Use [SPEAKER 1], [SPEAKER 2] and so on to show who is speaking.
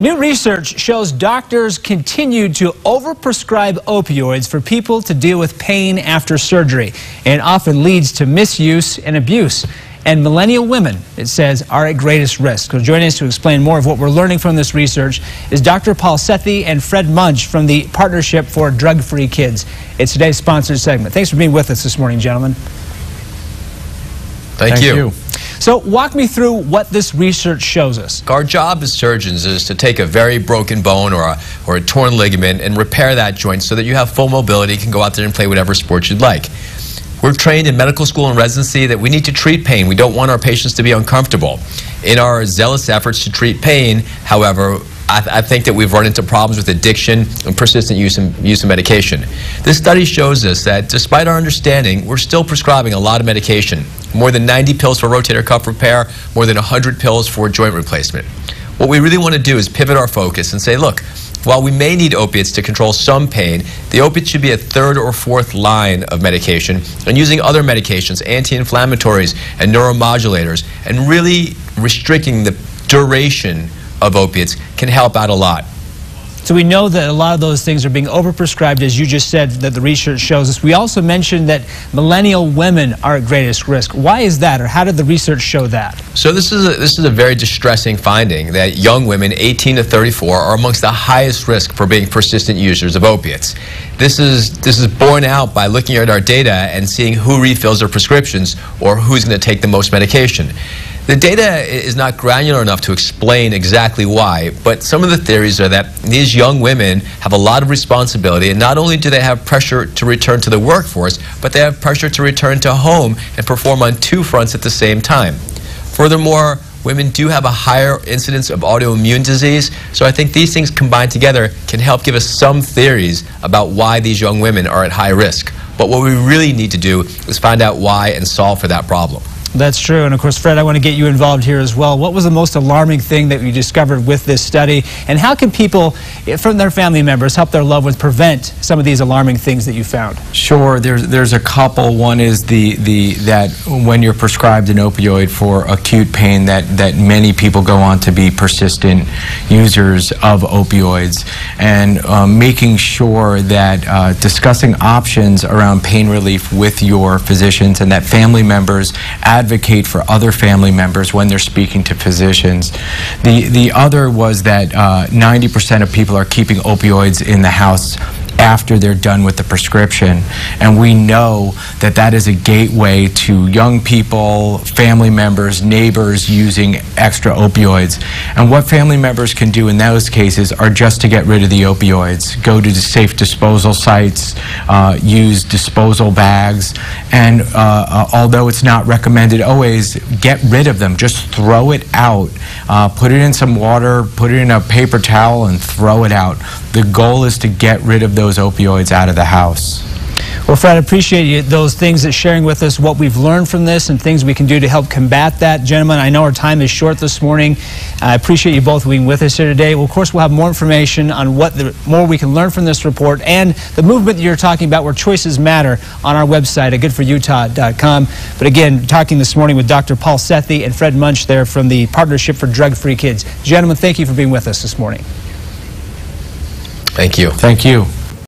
[SPEAKER 1] New research shows doctors continue to overprescribe opioids for people to deal with pain after surgery, and it often leads to misuse and abuse. And millennial women, it says, are at greatest risk. So joining us to explain more of what we're learning from this research is Dr. Paul Sethi and Fred Munch from the Partnership for Drug-Free Kids. It's today's sponsored segment. Thanks for being with us this morning, gentlemen.
[SPEAKER 2] Thank you.
[SPEAKER 1] So walk me through what this research shows us.
[SPEAKER 2] Our job as surgeons is to take a very broken bone or a torn ligament and repair that joint so that you have full mobility, can go out there and play whatever sport you'd like. We're trained in medical school and residency that we need to treat pain. We don't want our patients to be uncomfortable. In our zealous efforts to treat pain, however, I think that we've run into problems with addiction and persistent use of medication. This study shows us that despite our understanding, we're still prescribing a lot of medication. More than 90 pills for rotator cuff repair, more than 100 pills for joint replacement. What we really want to do is pivot our focus and say, look, while we may need opiates to control some pain, the opiates should be a third or fourth line of medication, and using other medications, anti-inflammatories and neuromodulators, and really restricting the duration of opiates can help out a lot.
[SPEAKER 1] So we know that a lot of those things are being overprescribed, as you just said, that the research shows us. We also mentioned that millennial women are at greatest risk. Why is that, or how did the research show that?
[SPEAKER 2] So this is a very distressing finding that young women 18 to 34 are amongst the highest risk for being persistent users of opiates. This is borne out by looking at our data and seeing who refills their prescriptions or who's going to take the most medication. The data is not granular enough to explain exactly why, but some of the theories are that these young women have a lot of responsibility, and not only do they have pressure to return to the workforce, but they have pressure to return to home and perform on two fronts at the same time. Furthermore, women do have a higher incidence of autoimmune disease, so I think these things combined together can help give us some theories about why these young women are at high risk. But what we really need to do is find out why and solve for that problem.
[SPEAKER 1] That's true. And of course, Fred, I want to get you involved here as well. What was the most alarming thing that you discovered with this study? And how can people, from their family members, help their loved ones prevent some of these alarming things that you found?
[SPEAKER 3] Sure. There's a couple. One is that when you're prescribed an opioid for acute pain, that many people go on to be persistent users of opioids. And making sure that discussing options around pain relief with your physicians, and that family members advocate for other family members when they're speaking to physicians. The other was that 90% of people are keeping opioids in the house after they're done with the prescription, and we know that that is a gateway to young people, family members, neighbors using extra opioids. And what family members can do in those cases are just to get rid of the opioids, go to the safe disposal sites, use disposal bags, and although it's not recommended always, get rid of them. Just throw it out. Put it in some water, put it in a paper towel, and throw it out. The goal is to get rid of those opioids out of the house.
[SPEAKER 1] Well, Fred, I appreciate those things that sharing with us what we've learned from this and things we can do to help combat that. Gentlemen, I know our time is short this morning. I appreciate you both being with us here today. Well, of course, we'll have more information on what more we can learn from this report and the movement that you're talking about, where choices matter, on our website at goodforutah.com. But again, talking this morning with Dr. Paul Sethi and Fred Munch there from the Partnership for Drug-Free Kids. Gentlemen, thank you for being with us this morning.
[SPEAKER 2] Thank you.
[SPEAKER 3] Thank you.